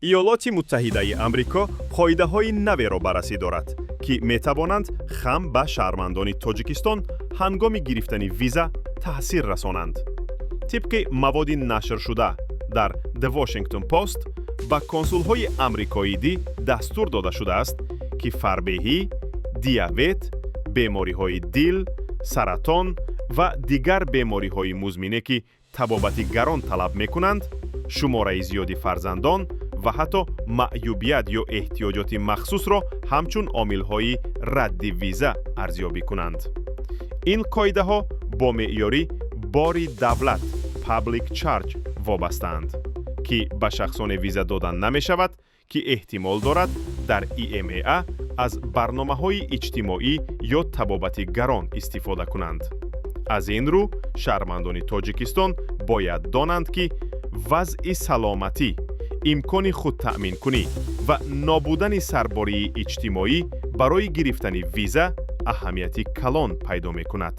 иёлоти Муттаҳидаи Амрико қоидаҳои наверо баррасӣ дорад, ки метавонанд хам ба шаҳрвандони Тоҷикистон ҳангоми гирифтани виза таъсир расонанд. тибқи маводи нашршуда дар The Washington Post ба консулҳои амрикоӣ дастур дода шудааст, ки фарбеҳӣ, диабет, бемориҳои дил, саратон ва дигар бемориҳои музмине, ки табобати гарон талаб мекунанд, шумораи зиёди фарзандон ва ҳатто маъюбият ё эҳтиёҷоти махсусро ҳамчун омилҳои радди виза арзёбӣ кунанд. ин қоидаҳо бо меъёри бори давлат public charge вобастаанд, ки ба шахсоне виза дода намешавад, ки эҳтимол дорад дар ИМА аз барномаҳои иҷтимоӣ ё табобати гарон истифода кунанд. аз ин рӯ шаҳрвандони Тоҷикистон бояд донанд, ки вазъи саломатӣ, имкони худтаъминкунӣ ва нобудани сарбории иҷтимоӣ барои гирифтани виза аҳамияти калон пайдо мекунад.